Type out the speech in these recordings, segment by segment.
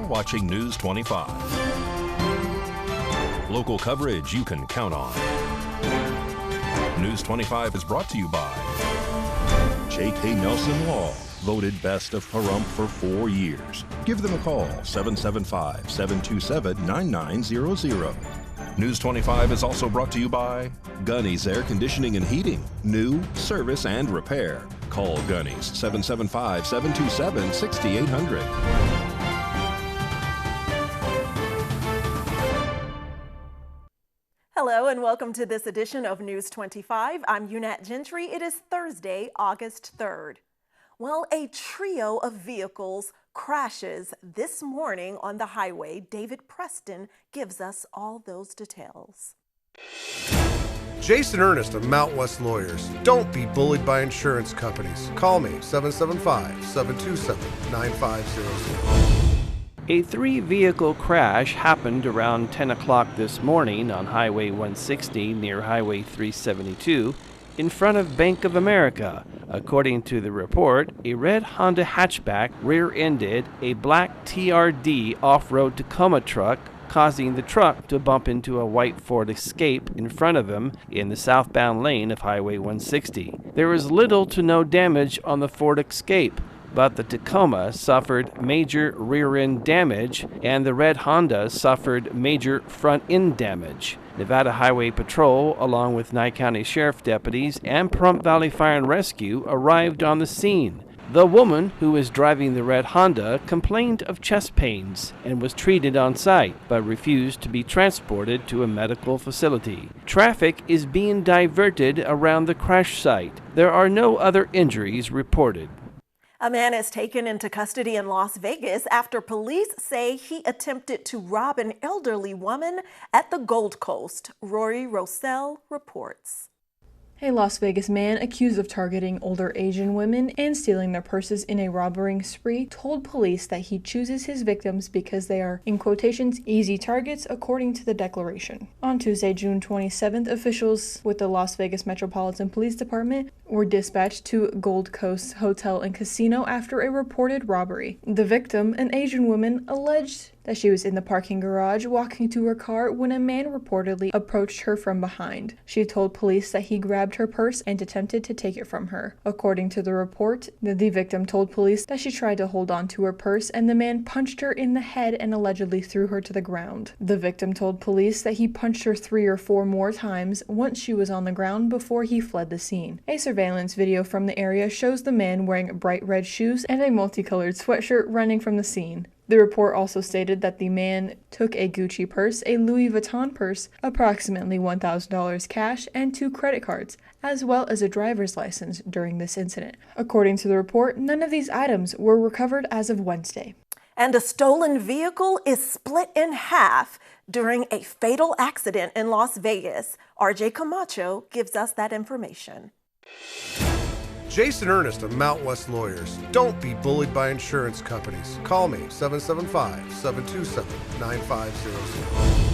watching News 25. Local coverage you can count on. News 25 is brought to you by J.K. Nelson Law, voted best of Pahrump for 4 years. Give them a call, 775-727-9900. News 25 is also brought to you by Gunny's Air Conditioning and Heating. New, service, and repair. Call Gunny's, 775-727-6800. Hello and welcome to this edition of News 25. I'm Unat Gentry. It is Thursday, August 3rd. Well, a trio of vehicles crashes this morning on the highway. David Preston gives us all those details. Jason Ernest of Mount West Lawyers. Don't be bullied by insurance companies. Call me, 775-727-9500. A three-vehicle crash happened around 10 o'clock this morning on Highway 160 near Highway 372 in front of Bank of America. According to the report, a red Honda hatchback rear-ended a black TRD off-road Tacoma truck, causing the truck to bump into a white Ford Escape in front of him in the southbound lane of Highway 160. There was little to no damage on the Ford Escape, but the Tacoma suffered major rear-end damage and the red Honda suffered major front-end damage. Nevada Highway Patrol, along with Nye County Sheriff deputies and Pahrump Valley Fire and Rescue, arrived on the scene. The woman who was driving the red Honda complained of chest pains and was treated on site, but refused to be transported to a medical facility. Traffic is being diverted around the crash site. There are no other injuries reported. A man is taken into custody in Las Vegas after police say he attempted to rob an elderly woman at the Gold Coast. Rory Rossell reports. A Las Vegas man accused of targeting older Asian women and stealing their purses in a robbing spree told police that he chooses his victims because they are, in quotations, easy targets, according to the declaration. On Tuesday, June 27th, officials with the Las Vegas Metropolitan Police Department were dispatched to Gold Coast Hotel and Casino after a reported robbery. The victim, an Asian woman, alleged that she was in the parking garage walking to her car when a man reportedly approached her from behind. She told police that he grabbed her purse and attempted to take it from her. According to the report, the victim told police that she tried to hold on to her purse and the man punched her in the head and allegedly threw her to the ground. The victim told police that he punched her 3 or 4 more times once she was on the ground before he fled the scene. A surveillance video from the area shows the man wearing bright red shoes and a multicolored sweatshirt running from the scene. The report also stated that the man took a Gucci purse, a Louis Vuitton purse, approximately $1,000 cash, and 2 credit cards, as well as a driver's license during this incident. According to the report, none of these items were recovered as of Wednesday. And a stolen vehicle is split in half during a fatal accident in Las Vegas. RJ Camacho gives us that information. Jason Ernest of Mount West Lawyers. Don't be bullied by insurance companies. Call me, 775-727-9500.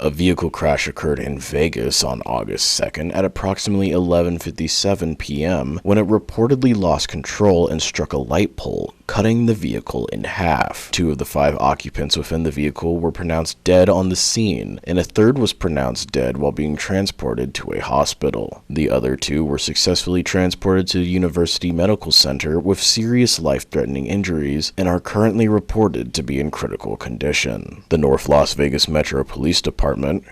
A vehicle crash occurred in Vegas on August 2nd at approximately 11:57 p.m. when it reportedly lost control and struck a light pole, cutting the vehicle in half. 2 of the 5 occupants within the vehicle were pronounced dead on the scene, and a third was pronounced dead while being transported to a hospital. The other 2 were successfully transported to the University Medical Center with serious life-threatening injuries and are currently reported to be in critical condition. The North Las Vegas Metro Police Department,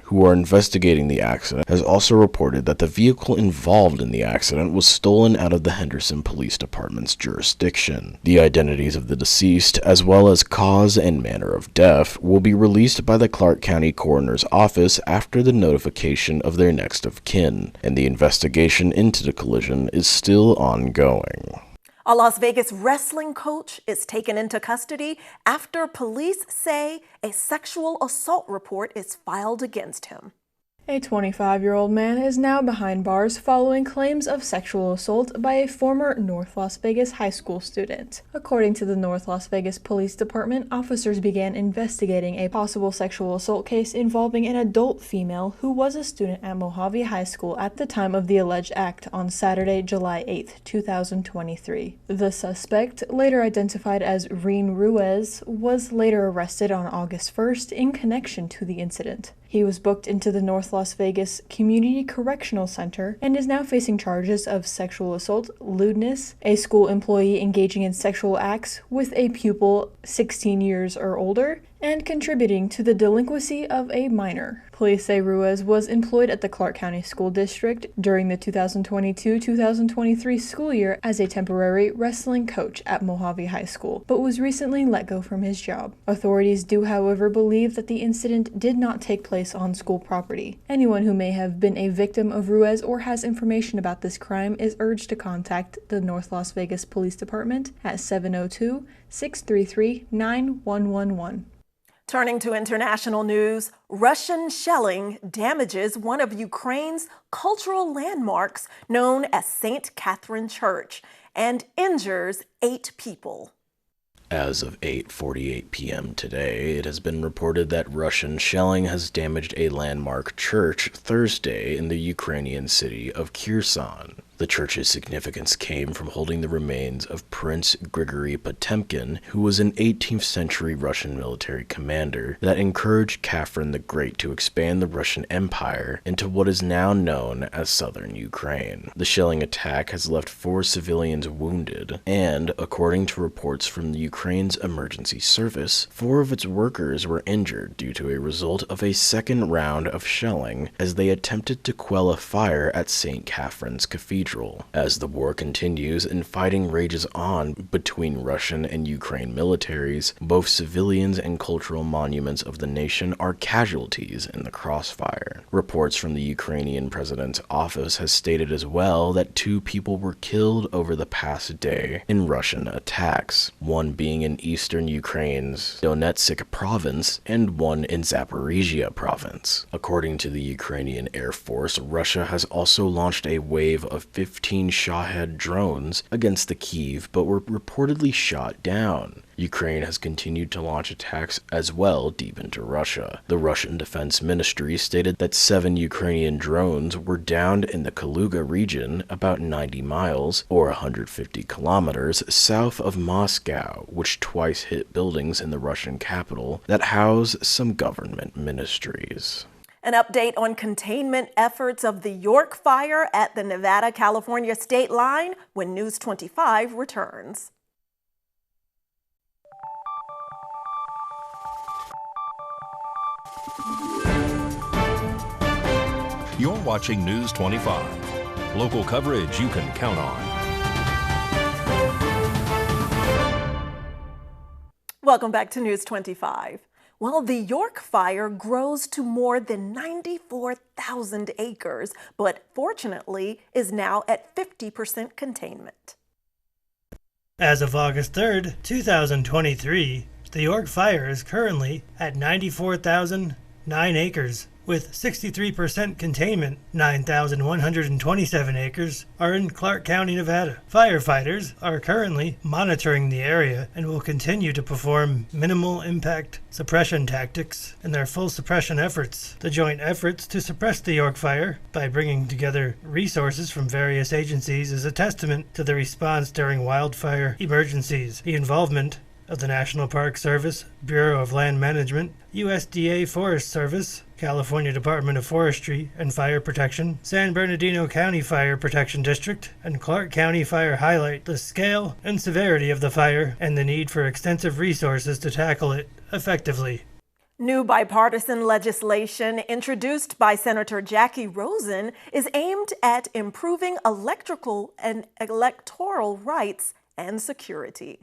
who are investigating the accident, has also reported that the vehicle involved in the accident was stolen out of the Henderson Police Department's jurisdiction. The identities of the deceased, as well as cause and manner of death, will be released by the Clark County Coroner's Office after the notification of their next of kin, and the investigation into the collision is still ongoing. A Las Vegas wrestling coach is taken into custody after police say a sexual assault report is filed against him. A 25-year-old man is now behind bars following claims of sexual assault by a former North Las Vegas high school student. According to the North Las Vegas Police Department, officers began investigating a possible sexual assault case involving an adult female who was a student at Mojave High School at the time of the alleged act on Saturday, July 8, 2023. The suspect, later identified as Reen Ruiz, was later arrested on August 1st in connection to the incident. He was booked into the North Las Vegas Community Correctional Center and is now facing charges of sexual assault, lewdness, a school employee engaging in sexual acts with a pupil 16 years or older, and contributing to the delinquency of a minor. Police say Ruiz was employed at the Clark County School District during the 2022-2023 school year as a temporary wrestling coach at Mojave High School, but was recently let go from his job. Authorities do, however, believe that the incident did not take place on school property. Anyone who may have been a victim of Ruiz or has information about this crime is urged to contact the North Las Vegas Police Department at 702-633-9111. Turning to international news, Russian shelling damages one of Ukraine's cultural landmarks known as St. Catherine Church and injures 8 people. As of 8:48 p.m. today, it has been reported that Russian shelling has damaged a landmark church Thursday in the Ukrainian city of Kherson. The church's significance came from holding the remains of Prince Grigory Potemkin, who was an 18th century Russian military commander that encouraged Catherine the Great to expand the Russian Empire into what is now known as southern Ukraine. The shelling attack has left 4 civilians wounded, and, according to reports from the Ukraine's emergency service, 4 of its workers were injured due to a result of a second round of shelling as they attempted to quell a fire at St. Catherine's Cathedral. As the war continues and fighting rages on between Russian and Ukraine militaries, both civilians and cultural monuments of the nation are casualties in the crossfire. Reports from the Ukrainian president's office has stated as well that 2 people were killed over the past day in Russian attacks, one being in eastern Ukraine's Donetsk province and one in Zaporizhia province. According to the Ukrainian Air Force, Russia has also launched a wave of 15 Shahed drones against the Kyiv, but were reportedly shot down. Ukraine has continued to launch attacks as well deep into Russia. The Russian Defense Ministry stated that 7 Ukrainian drones were downed in the Kaluga region, about 90 miles, or 150 kilometers, south of Moscow, which twice hit buildings in the Russian capital that house some government ministries. An update on containment efforts of the York fire at the Nevada-California state line when News 25 returns. You're watching News 25. Local coverage you can count on. Welcome back to News 25. Well, the York fire grows to more than 94,000 acres, but fortunately is now at 50% containment. As of August 3rd, 2023, the York fire is currently at 94,009 acres. With 63% containment, 9,127 acres are in Clark County, Nevada. Firefighters are currently monitoring the area and will continue to perform minimal impact suppression tactics in their full suppression efforts. The joint efforts to suppress the York fire by bringing together resources from various agencies is a testament to the response during wildfire emergencies. The involvement of the National Park Service, Bureau of Land Management, USDA Forest Service, California Department of Forestry and Fire Protection, San Bernardino County Fire Protection District, and Clark County Fire highlight the scale and severity of the fire and the need for extensive resources to tackle it effectively. New bipartisan legislation introduced by Senator Jackie Rosen is aimed at improving electoral rights and security.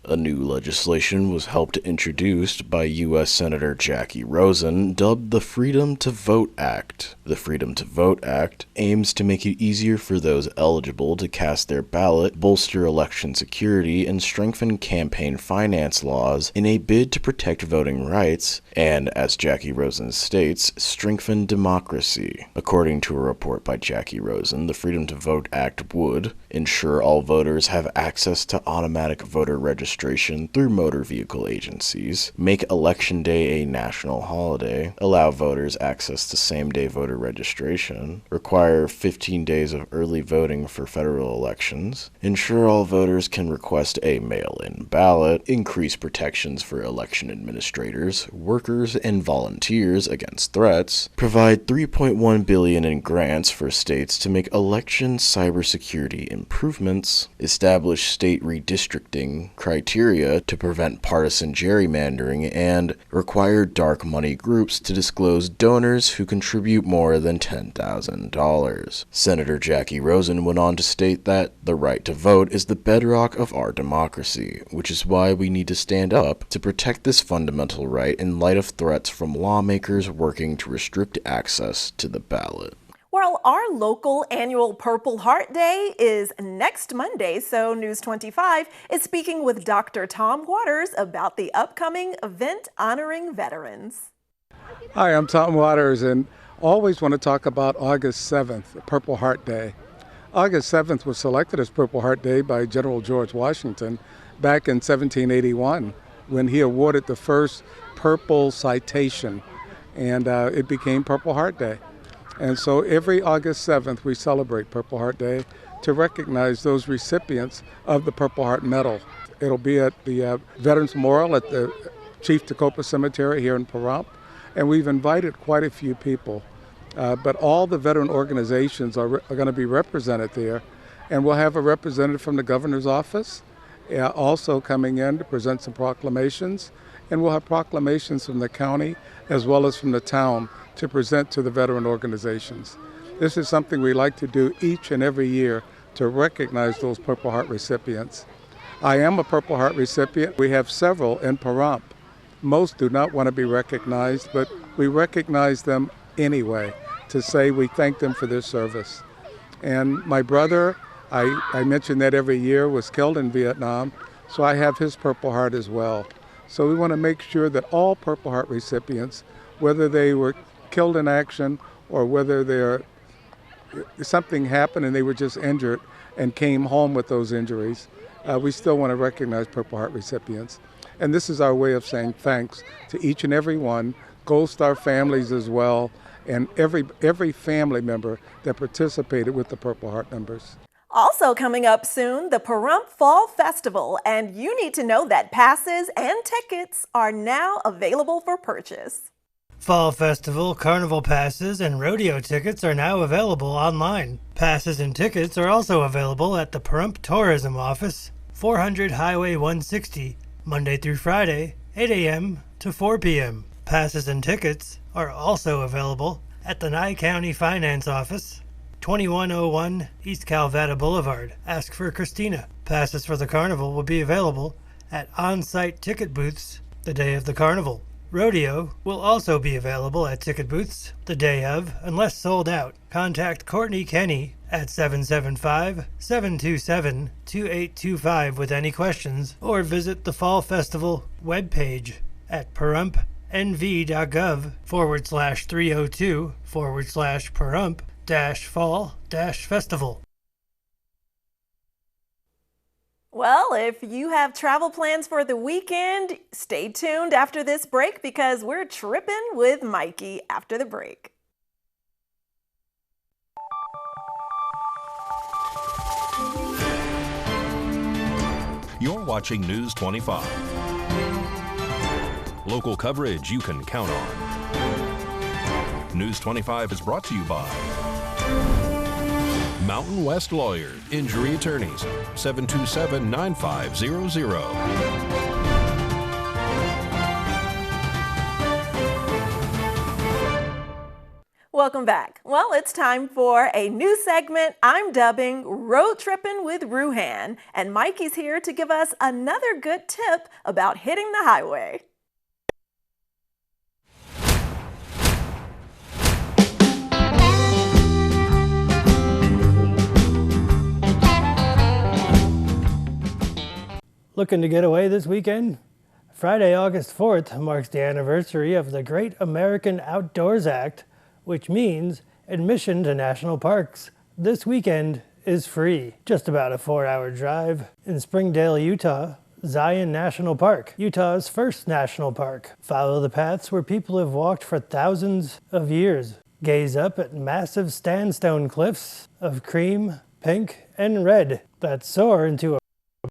A new legislation was helped introduced by U.S. Senator Jackie Rosen, dubbed the Freedom to Vote Act. The Freedom to Vote Act aims to make it easier for those eligible to cast their ballot, bolster election security, and strengthen campaign finance laws in a bid to protect voting rights and, as Jackie Rosen states, strengthen democracy. According to a report by Jackie Rosen, the Freedom to Vote Act would ensure all voters have access to automatic voter registration through motor vehicle agencies, make Election Day a national holiday, allow voters access to same-day voter registration, require 15 days of early voting for federal elections, ensure all voters can request a mail-in ballot, increase protections for election administrators, workers, and volunteers against threats, provide $3.1 billion in grants for states to make election cybersecurity improvements, establish state redistricting criteria to prevent partisan gerrymandering, and require dark money groups to disclose donors who contribute more than $10,000. Senator Jackie Rosen went on to state that the right to vote is the bedrock of our democracy, which is why we need to stand up to protect this fundamental right in light of threats from lawmakers working to restrict access to the ballot. Well, our local annual Purple Heart Day is next Monday, so News 25 is speaking with Dr. Tom Waters about the upcoming event honoring veterans. Hi, I'm Tom Waters, and always want to talk about August 7th, Purple Heart Day. August 7th was selected as Purple Heart Day by General George Washington back in 1781 when he awarded the first purple citation, and it became Purple Heart Day. And so every August 7th, we celebrate Purple Heart Day to recognize those recipients of the Purple Heart Medal. It'll be at the Veterans Memorial at the Chief Tacoma Cemetery here in Pahrump, and we've invited quite a few people. But all the veteran organizations are going to be represented there, and we'll have a representative from the governor's office also coming in to present some proclamations, and we'll have proclamations from the county as well as from the town to present to the veteran organizations. This is something we like to do each and every year to recognize those Purple Heart recipients. I am a Purple Heart recipient. We have several in Pahrump. Most do not want to be recognized, but we recognize them anyway to say we thank them for their service. And my brother, I mention that every year, was killed in Vietnam, so I have his Purple Heart as well. So we want to make sure that all Purple Heart recipients, whether they were killed in action or whether something happened and they were just injured and came home with those injuries, we still want to recognize Purple Heart recipients. And this is our way of saying thanks to each and every one, Gold Star families as well, and every family member that participated with the Purple Heart members. Also coming up soon, the Pahrump Fall Festival, and you need to know that passes and tickets are now available for purchase. Fall Festival, Carnival passes, and rodeo tickets are now available online. Passes and tickets are also available at the Pahrump Tourism Office, 400 Highway 160, Monday through Friday, 8 a.m. to 4 p.m. Passes and tickets are also available at the Nye County Finance Office, 2101 East Calvada Boulevard. Ask for Christina. Passes for the carnival will be available at on-site ticket booths the day of the carnival. Rodeo will also be available at ticket booths the day of, unless sold out. Contact Courtney Kenny at 775-727-2825 with any questions, or visit the Fall Festival webpage at pahrump.nv.gov/302/Pahrump-fall-festival. Well, if you have travel plans for the weekend, stay tuned after this break because we're tripping with Mikey after the break. You're watching News 25. Local coverage you can count on. News 25 is brought to you by Mountain West Lawyer, Injury Attorneys, 727-9500. Welcome back. Well, it's time for a new segment I'm dubbing Road Trippin' with Ruhan, and Mikey's here to give us another good tip about hitting the highway. Looking to get away this weekend? Friday, August 4th marks the anniversary of the Great American Outdoors Act, which means admission to national parks this weekend is free. Just about a 4-hour drive. In Springdale, Utah, Zion National Park, Utah's first national park. Follow the paths where people have walked for thousands of years. Gaze up at massive sandstone cliffs of cream, pink, and red that soar into a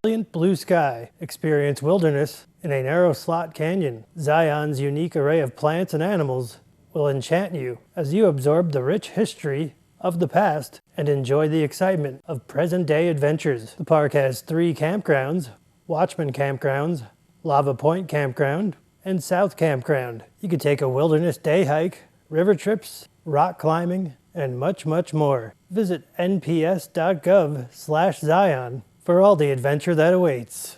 brilliant blue sky. Experience wilderness in a narrow slot canyon. Zion's unique array of plants and animals will enchant you as you absorb the rich history of the past and enjoy the excitement of present-day adventures. The park has 3 campgrounds: Watchman Campgrounds, Lava Point Campground, and South Campground. You can take a wilderness day hike, river trips, rock climbing, and much, much more. Visit nps.gov/Zion for all the adventure that awaits.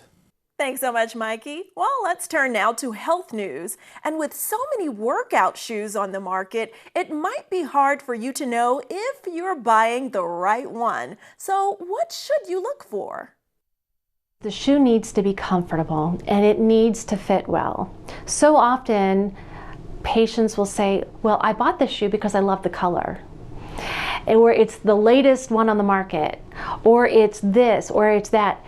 Thanks so much, Mikey. Well, let's turn now to health news. And with so many workout shoes on the market, it might be hard for you to know if you're buying the right one. So what should you look for? The shoe needs to be comfortable and it needs to fit well. So often patients will say, well, I bought this shoe because I love the color. Or it's the latest one on the market, or it's this, or it's that.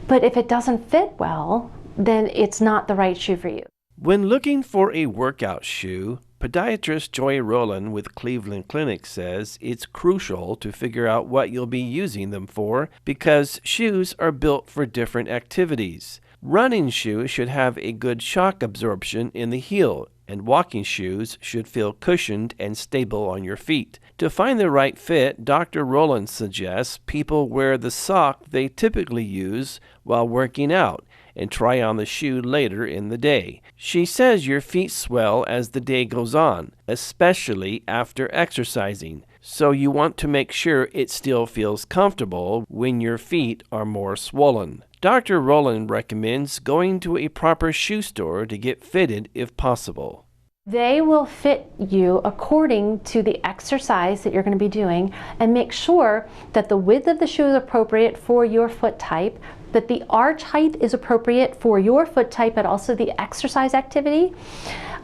But if it doesn't fit well, then it's not the right shoe for you. When looking for a workout shoe, podiatrist Joy Rowland with Cleveland Clinic says it's crucial to figure out what you'll be using them for because shoes are built for different activities. Running shoes should have a good shock absorption in the heel, and walking shoes should feel cushioned and stable on your feet. To find the right fit, Dr. Rowland suggests people wear the sock they typically use while working out and try on the shoe later in the day. She says your feet swell as the day goes on, especially after exercising, so you want to make sure it still feels comfortable when your feet are more swollen. Dr. Rowland recommends going to a proper shoe store to get fitted if possible. They will fit you according to the exercise that you're going to be doing, and make sure that the width of the shoe is appropriate for your foot type, that the arch height is appropriate for your foot type, but also the exercise activity.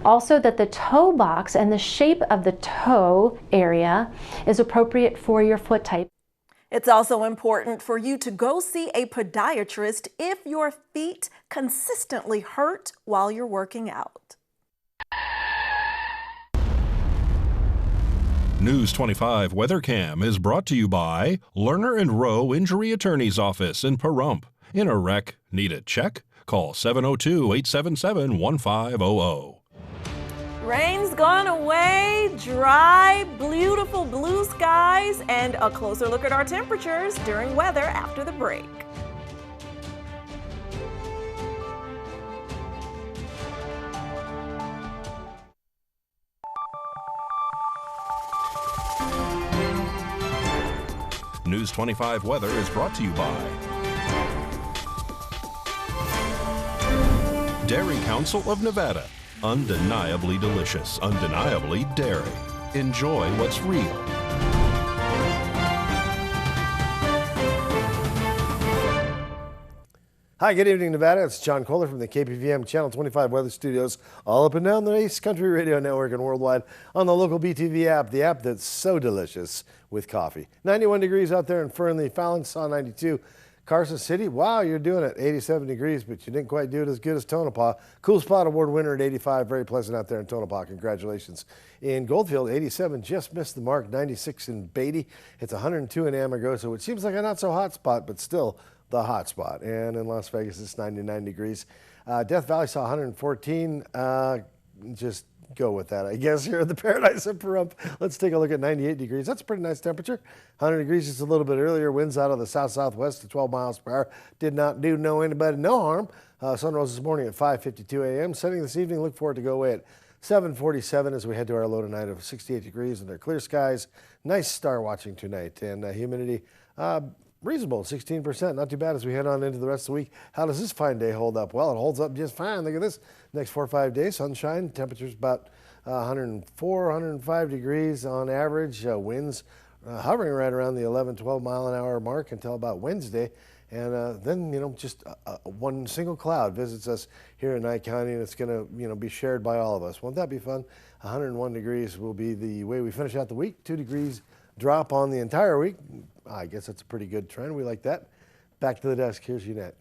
Also that the toe box and the shape of the toe area is appropriate for your foot type. It's also important for you to go see a podiatrist if your feet consistently hurt while you're working out. News 25 WeatherCam is brought to you by Lerner and Rowe Injury Attorney's Office in Pahrump. In a wreck, need a check? Call 702-877-1500. Rain's gone away, dry, beautiful blue skies, and a closer look at our temperatures during weather after the break. News 25 weather is brought to you by Dairy Council of Nevada. Undeniably delicious, undeniably dairy. Enjoy what's real. Hi, good evening, Nevada. It's John Kohler from the KPVM Channel 25 Weather Studios, all up and down the East Country Radio Network and worldwide on the local BTV app, the app that's so delicious with coffee. 91 degrees out there in Fernley, Fallon, saw 92. Carson City, wow, you're doing it, 87 degrees, but you didn't quite do it as good as Tonopah. Cool Spot Award winner at 85, very pleasant out there in Tonopah. Congratulations. In Goldfield, 87, just missed the mark, 96 in Beatty. It's 102 in Amargosa, which seems like a not so hot spot, but still the hot spot. And in Las Vegas, it's 99 degrees. Death Valley saw 114, just go with that, I guess, here in the paradise of Pahrump. Let's take a look at 98 degrees. That's a pretty nice temperature. 100 degrees just a little bit earlier. Winds out of the south-southwest to 12 miles per hour. Did not do anybody no harm. Sun rose this morning at 5:52 a.m. Setting this evening, look for it to go away at 7:47 as we head to our low tonight of 68 degrees under clear skies. Nice star watching tonight, and humidity reasonable, 16%. Not too bad as we head on into the rest of the week. How does this fine day hold up? Well, it holds up just fine. Look at this. Next 4 or 5 days, sunshine, temperatures about 104, 105 degrees on average. Winds hovering right around the 11, 12 mile an hour mark until about Wednesday. And then, just one single cloud visits us here in Nye County, and it's going to, be shared by all of us. Won't that be fun? 101 degrees will be the way we finish out the week. 2 degrees drop on the entire week. I guess that's a pretty good trend. We like that. Back to the desk. Here's Unette.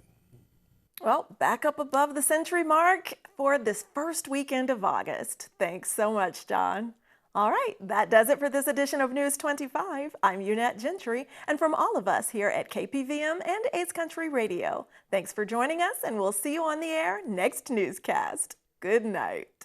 Well, back up above the century mark for this first weekend of August. Thanks so much, John. All right, that does it for this edition of News 25. I'm Unette Gentry, and from all of us here at KPVM and Ace Country Radio, thanks for joining us, and we'll see you on the air next newscast. Good night.